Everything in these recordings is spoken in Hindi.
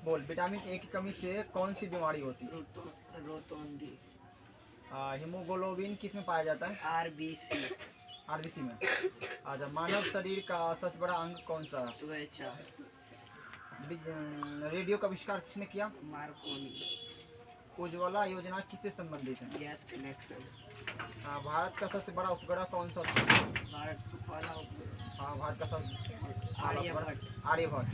बोल, विटामिन ए की कमी से कौन सी बीमारी होती है? रोतोंडी। हीमोग्लोबिन किस में पाया जाता है? आरबीसी। आरबीसी में। अच्छा, मानव शरीर का सबसे बड़ा अंग कौन सा है? त्वचा। रेडियो का आविष्कार किसने किया? मार्कोनी। उज्ज्वला योजना किससे संबंधित है? Gas connection. भारत का सबसे बड़ा उपग्रह कौन सा था? भारत का पहला उपग्रह। भारत का सबसे आर्यभट्ट। आर्यभट्ट।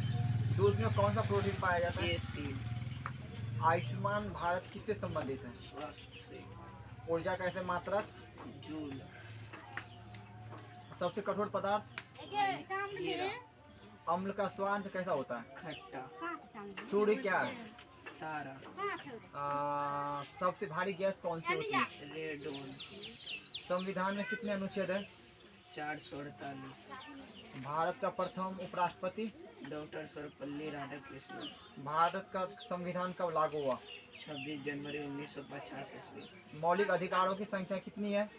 दूध में कौन सा प्रोटीन पाया जाता है? केसीन। आयुष्मान भारत किससे संबंधित है? स्वास्थ्य से। ऊर्जा कैसे मात्रक? जूल। सबसे कठोर पदार्थ? हीरा। अम्ल का स्वाद कैसा होता है? खट्टा। सूर्य क्या है? तारा। सबसे भारी गैस कौन सी होती है? रेडोन। संविधान में कितने अनुच्छेद है? 448। भारत का प्रथम उपराष्ट्रपति? डॉक्टर सर्वपल्ली राधाकृष्णन। भारत का संविधान कब लागू हुआ? 26 जनवरी 1950 ईस्वी। मौलिक अधिकारों की संख्या कितनी है?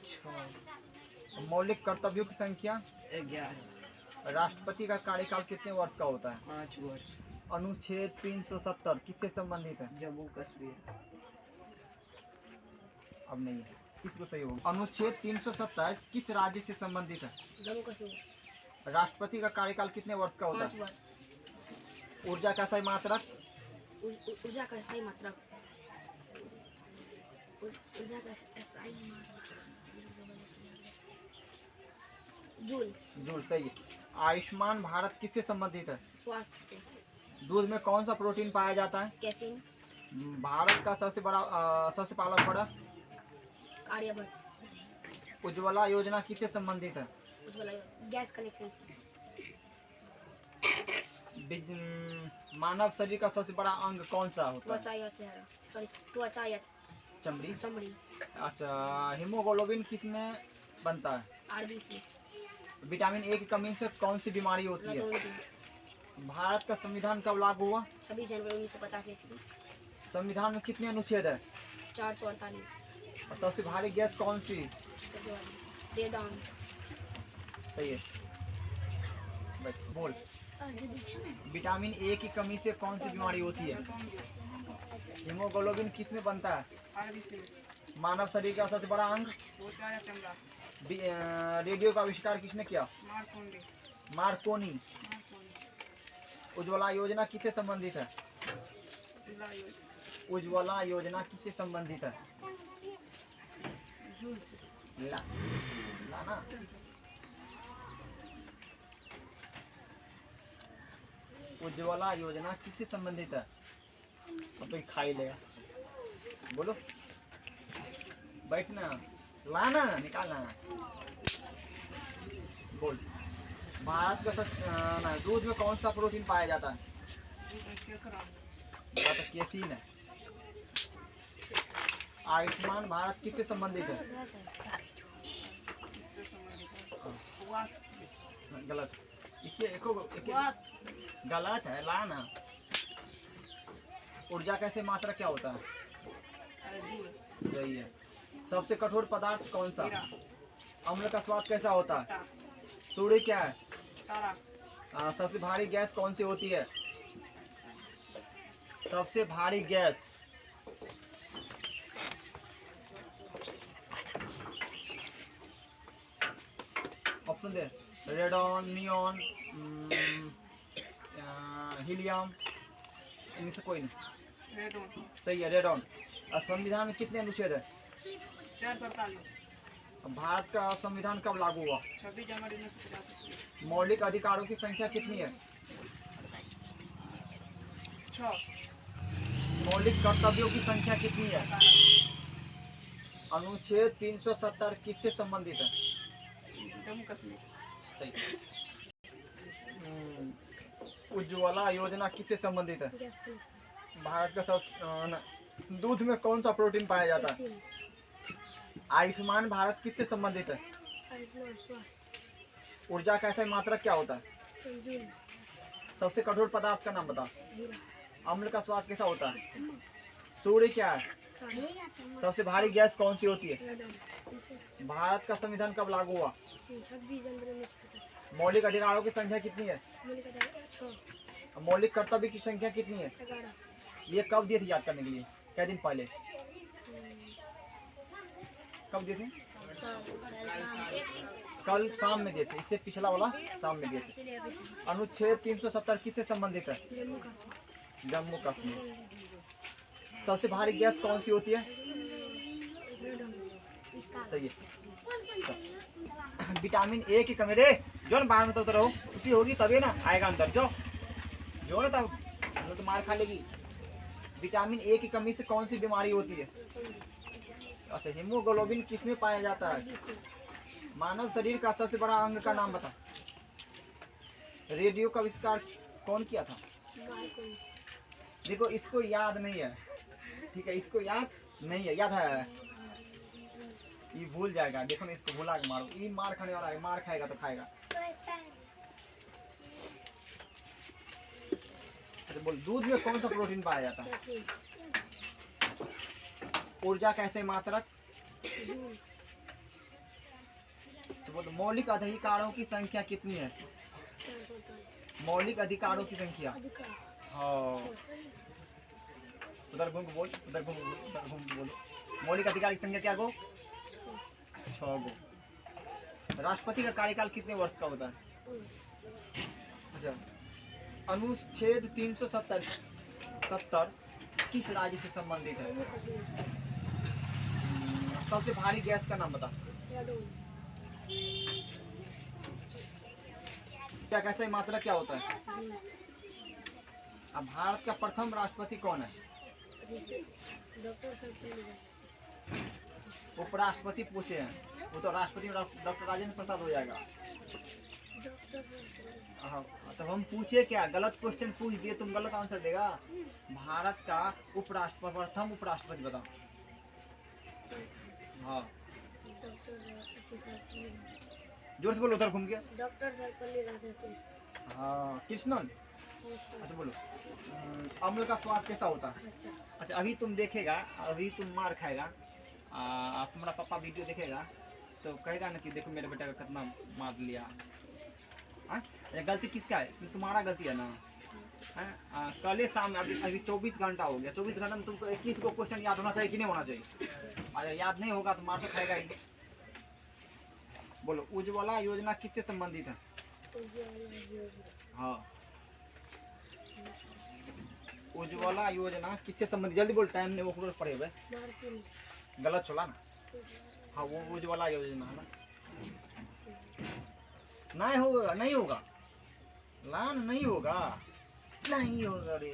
6। मौलिक कर्तव्यों की संख्या? 11। राष्ट्रपति का कार्यकाल कितने वर्ष का होता है? 5 वर्ष। अनुच्छेद 370 किससे संबंधित है? जम्मू कश्मीर। अब नहीं है, किसको सही होगा? अनुच्छेद 327 किस राज्य से संबंधित है? जम्मू कश्मीर। राष्ट्रपति का कार्यकाल कितने वर्ष का होता 5 है? वर्ष। ऊर्जा का सही मात्रक? ऊर्जा का सही मात्रा। ऊर्जा का सही मात्रा जूल। जूल सही है। आयुष्मान भारत किससे संबंधित है? स्वास्थ्य से। दूध में कौन सा प्रोटीन पाया जाता है? कैसीन। भारत का सबसे पहला प्रोडक्ट? आर्यभट्ट। उज्ज्वला योजना किससे संबंधित है? Ujjwala gas connection. मानव शरीर का सबसे बड़ा अंग कौन सा होता है? त्वचा या चेहरा। सॉरी, त्वचा या चमड़ी। चमड़ी। अच्छा, हीमोग्लोबिन किस में बनता है? आरबीसी। विटामिन ए की कमी से कौन सी बीमारी होती है? रोतोंडी। भारत का संविधान कब लागू हुआ? 26 जनवरी 1950 ईस्वी। संविधान में कितने अनुच्छेद है? 448। और सबसे भारी गैस कौन सी? रेडॉन। सही है। बोल, विटामिन ए की कमी से कौन सी बीमारी होती है? हीमोग्लोबिन किस में बनता है? आरबीसी। मानव शरीर का सबसे बड़ा अंग? त्वचा या चमड़ा। रेडियो का आविष्कार किसने किया? मार्कोनी। मार्कोनी। उज्ज्वला योजना किससे संबंधित है? उज्ज्वला योजना किससे संबंधित है? जूल से। लाना। उज्ज्वला योजना किससे संबंधित है? अब तो खा ही लेगा। बोलो, बैठना, लाना, निकालना। बोल, भारत का दूध में कौन सा प्रोटीन पाया जाता है? केसीन है। आयुष्मान भारत किससे संबंधित है? गलत। गलत है, लाना। ऊर्जा कैसे मात्रा क्या होता है? सही है। सबसे कठोर पदार्थ कौन सा? अम्ल का स्वाद कैसा होता है? सूर्य क्या है? सबसे भारी गैस कौन सी होती है? सबसे भारी गैस? ऑप्शन दे। रेडॉन, नियॉन, हीलियम, इनमें से कोई नहीं। रेडॉन। सही है, रेडॉन। संविधान में कितने अनुच्छेद है? 447। भारत का संविधान कब लागू हुआ? 26 जनवरी 1950। मौलिक अधिकारों की संख्या कितनी है? 6। मौलिक कर्तव्यों की संख्या कितनी है? अनुच्छेद 370 किससे संबंधित है? जम्मू कश्मीर। सही। उज्ज्वला योजना किससे संबंधित है? Gas connection. भारत का सब दूध में कौन सा प्रोटीन पाया जाता है? आयुष्मान भारत किससे संबंधित है? आयुष्मान स्वास्थ्य। ऊर्जा का सही मात्रक क्या होता है? जूल। सबसे कठोर पदार्थ का नाम बता। हीरा। अम्ल का स्वाद कैसा होता है? सूर्य क्या है? सबसे भारी गैस कौन सी होती है? रेडॉन। भारत का संविधान कब लागू हुआ? 26 जनवरी 1950। मौलिक अधिकारों की संख्या कितनी है? 6। मौलिक कर्तव्य की संख्या कितनी है? 11। ये कब दिए थे याद करने के लिए? क्या दिन पहले कब दिए थे? कल शाम में दिए थे। इससे पिछला वाला शाम में दिए थे। चलिए अभी चलिए। अनुच्छेद 370 किससे संबंधित है? जम्मू कश्मीर। जम्मू कश्मीर। सबसे भारी गैस कौन सी होती है? सही है। विटामिन ए की कमी रे जो ना बाहर में तो रहो, छुट्टी होगी तभी ना आएगा अंदर। जो ना तब तो मार खा लेगी। विटामिन ए की कमी से कौन सी बीमारी होती है? अच्छा, हीमोग्लोबिन किसमें पाया जाता है? मानव शरीर का सबसे बड़ा अंग का नाम बता। रेडियो का आविष्कार कौन किया था? देखो इसको याद नहीं है, ठीक है, इसको याद नहीं है। याद है? ये भूल जाएगा। देखो ना, इसको भुला के मारो। ये मार खाने वाला है, मार खाएगा तो खाएगा। अच्छा बोल, दूध में कौन सा प्रोटीन पाया जाता है? ऊर्जा कैसे मात्रक? तो बोल, मौलिक अधिकारों की संख्या कितनी है? मौलिक अधिकारों की संख्या। हाँ, उधर घूम के बोल, उधर घूम के बोल। मौलिक अधिकार की संख्या क्या गो? 6 गो। राष्ट्रपति का कार्यकाल कितने वर्ष का होता है? अच्छा, अनुच्छेद 370 किस राज्य से संबंधित है? सबसे भारी गैस का नाम बता। क्या कैसे मात्रा क्या होता है? अब भारत का प्रथम राष्ट्रपति कौन है? उपराष्ट्रपति पूछे हैं, वो तो राष्ट्रपति डॉक्टर राजेंद्र प्रसाद हो जाएगा। हाँ, तो हम पूछे क्या? गलत क्वेश्चन पूछ दिए, तुम गलत आंसर देगा। भारत का प्रथम उपराष्ट्रपति बताओ। हाँ, जोर से बोलो, उधर घूम के। डॉक्टर सर्वपल्ली राधाकृष्णन। हाँ, कृष्णन। अच्छा बोलो, अम्ल का स्वाद कैसा होता है? अच्छा, अभी तुम देखेगा, अभी तुम मार खाएगा, तुम्हारा पापा वीडियो देखेगा तो कहेगा ना कि देखो मेरे बेटा का कितना मार लिया। ये गलती किसका है? इसमें तुम्हारा गलती है ना। कल शाम अभी 24 घंटा हो गया। 24 घंटा में तुमको 21 को क्वेश्चन याद होना चाहिए कि नहीं होना चाहिए? अगर याद नहीं होगा तो मार तो खाएगा ही। बोलो, उज्ज्वला योजना किससे संबंधित है? हाँ, उज्ज्वला योजना किससे संबंधित? जल्दी बोल, टाइम नहीं वो पड़े हुए। गलत चला ना। हाँ, वो उज्ज्वला योजना है ना। नहीं होगा, नहीं होगा लान, नहीं होगा, नहीं होगा रे।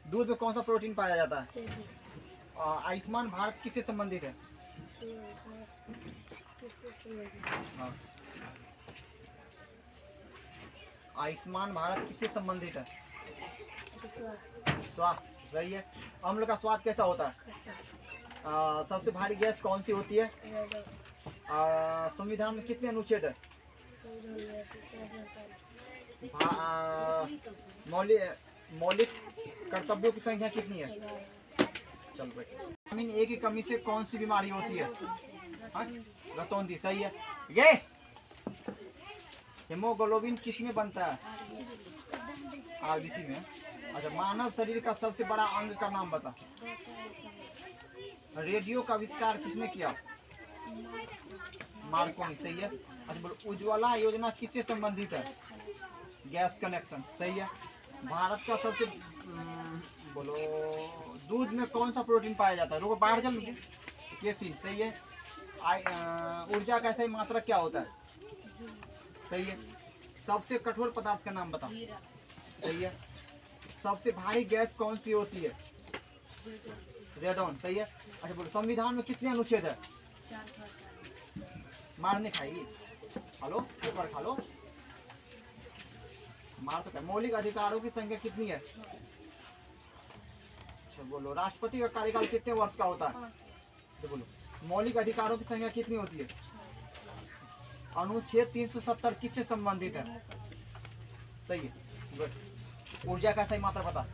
दूध में कौन सा प्रोटीन पाया जाता है? आयुष्मान भारत किससे संबंधित है? हाँ, आयुष्मान भारत किससे संबंधित है? स्वास्थ्य। सही है। अम्ल का स्वाद कैसा होता है? सबसे भारी गैस कौन सी होती है? संविधान में कितने अनुच्छेद है? मौलिक कर्तव्यों की संख्या कितनी है? चल बेटे। विटामिन ए की कमी से कौन सी बीमारी होती है? रतौंधी। सही है। ये हीमोग्लोबिन किस में बनता है? आरबीसी में। अच्छा, मानव शरीर का सबसे बड़ा अंग का नाम बता। रेडियो का आविष्कार किसने किया? मार्कोनी। सही है। अच्छा बोलो, उज्ज्वला योजना किससे संबंधित है? Gas connection. सही है। भारत का सबसे बोलो, दूध में कौन सा प्रोटीन पाया जाता है? रुको, बाहर चल मुझे। केसिन। सही है। ऊर्जा का सही मात्रा क्या होता है? सही है। सबसे कठोर पदार्थ का नाम बताओ। सही है। सबसे भारी गैस कौन सी होती है? रेडॉन। सही है। अच्छा बोलो, संविधान में कितने अनुच्छेद है? मारने खाएगी। हेलो, एक बार खा लो। मार तो क्या? मौलिक अधिकारों की संख्या कितनी है? अच्छा बोलो, राष्ट्रपति का कार्यकाल कितने वर्ष का होता है? तो बोलो, मौलिक अधिकारों की संख्या कितनी होती है? अनुच्छेद 370 किससे संबंधित है? सही है। गुड। ऊर्जा का सही मात्रा बता।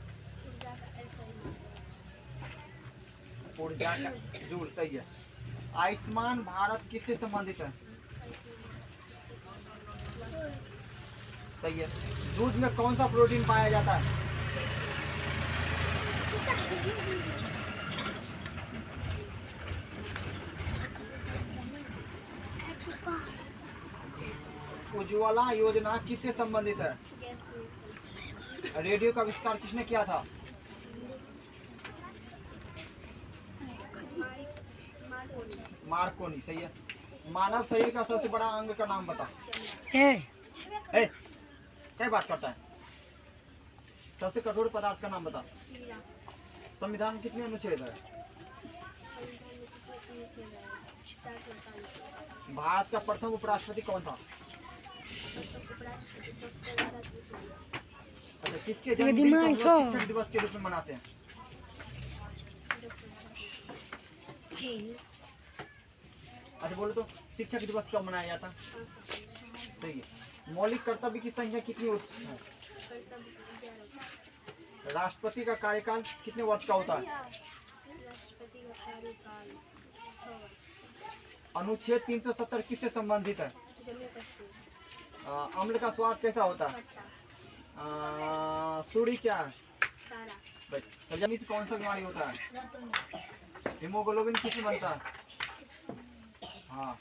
ऊर्जा का जूल। सही है। आयुष्मान भारत किससे संबंधित है? सही है। दूध में कौन सा प्रोटीन पाया जाता है? उज्ज्वला योजना किससे संबंधित है? Gas connection. रेडियो का आविष्कार किसने किया था? मार्कोनी। सही है। मानव शरीर का सबसे बड़ा अंग का नाम बता। क्या बात करता है? सबसे कठोर पदार्थ का नाम बता। संविधान में कितने अनुच्छेद है? भारत का प्रथम उपराष्ट्रपति कौन था? अच्छा, किसके जन्मदिन को हम लोग शिक्षक दिवस के रूप में मनाते हैं? अच्छा बोलो तो, शिक्षक दिवस कब मनाया जाता? सही है। मौलिक कर्तव्य की संख्या कितनी होती है? राष्ट्रपति का कार्यकाल कितने वर्ष का होता है? अनुच्छेद 370 किससे संबंधित है? अम्ल का स्वाद कैसा होता है? सूर्य क्या है? जमीन से कौन सा बीमारी होता है? हीमोग्लोबिन किससे बनता है? हाँ,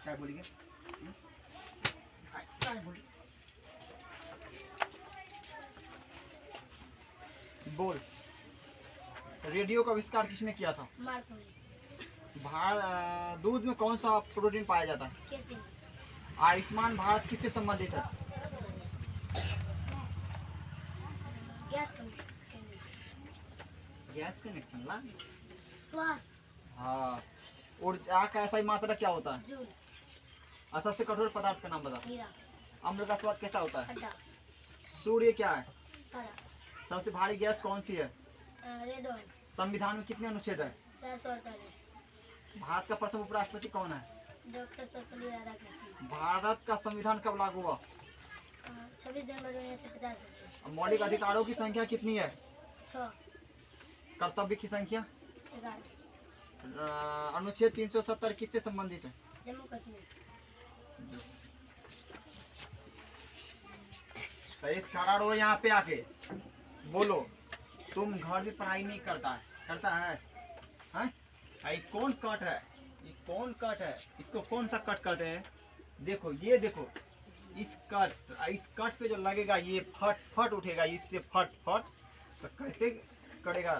क्या बोलिए? बोल। रेडियो का आविष्कार किसने किया था? दूध में कौन सा प्रोटीन पाया जाता है? आयुष्मान भारत किससे संबंधित है? गैस कनेक्शन ला। स्वास्थ्य। हाँ। ऊर्जा का ऐसा ही मात्रा क्या होता है? और सबसे कठोर पदार्थ का नाम बता। अम्ल का स्वाद कैसा होता है? सूर्य क्या है? सबसे भारी गैस कौन सी है? Red oil. संविधान में कितने अनुच्छेद है? 448। भारत का प्रथम उपराष्ट्रपति कौन है? डॉक्टर सर्वपल्ली राधाकृष्णन। भारत का संविधान कब लागू हुआ? 26 जनवरी 1950। मौलिक अधिकारों की संख्या कितनी है? 6। कर्तव्य की संख्या? 11। अनुच्छेद 370 किससे संबंधित है? जम्मू कश्मीर। खड़ा रहो यहाँ पे आके बोलो। तुम घर में पढ़ाई नहीं करता है? ये कौन कट है? ये कौन कट है? इसको कौन सा कट कहते हैं? देखो, ये देखो, इस कट पे जो लगेगा ये फट फट उठेगा, इससे फट फट। तो कैसे करेगा?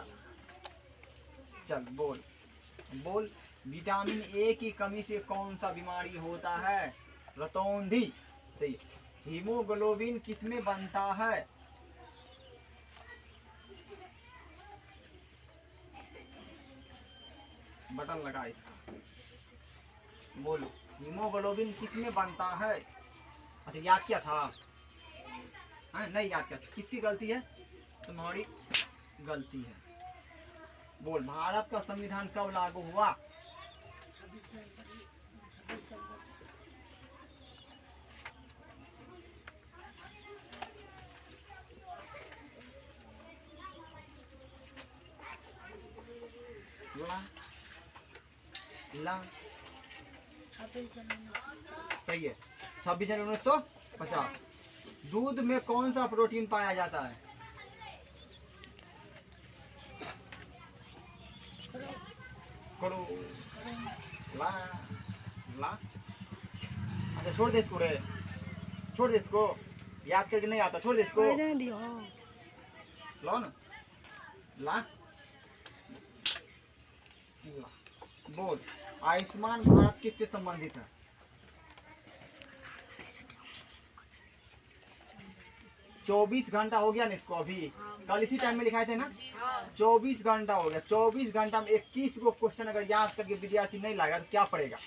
चल बोल। विटामिन ए की कमी से कौन सा बीमारी होता है? रतौंधी। सही। हीमोग्लोबिन किसमें बनता है? बटन लगा इसका। बोलो, हीमोग्लोबिन किसमें बनता है? अच्छा, याद क्या था? नहीं याद क्या? किसकी गलती है? तुम्हारी गलती है। बोल, भारत का संविधान कब लागू हुआ? 26 जनवरी। ला 26 जनवरी। सही है। 26 जनवरी 1950। दूध में कौन सा प्रोटीन पाया जाता है? करो। ला। अच्छा, छोड़ दे इसको रे। छोड़ दे इसको। याद करके नहीं आता, छोड़ दे इसको। लो ना। ला। बोल, आयुष्मान भारत किससे संबंधित है? 24 घंटा हो गया ना इसको अभी। कल इसी टाइम में लिखाए थे ना? 24 घंटा हो गया। 24 घंटा में 21 को क्वेश्चन अगर याद करके विद्यार्थी नहीं लाएगा तो क्या पढ़ेगा?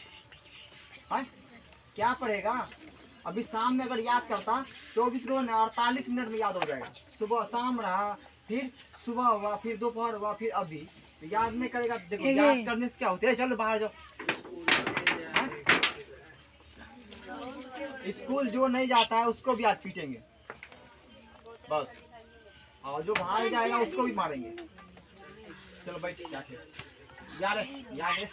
क्या पढ़ेगा? अभी शाम में अगर याद करता 24 को 48 मिनट में याद हो जाएगा। सुबह शाम रहा, फिर सुबह हुआ, फिर दोपहर हुआ, फिर अभी। तो याद नहीं करेगा। देखो, याद करने से क्या होता है? चलो बाहर जाओ। स्कूल जो नहीं जाता है उसको भी आज पीटेंगे बस, और जो भाग जाएगा उसको भी मारेंगे। चलो बैठ, याद है।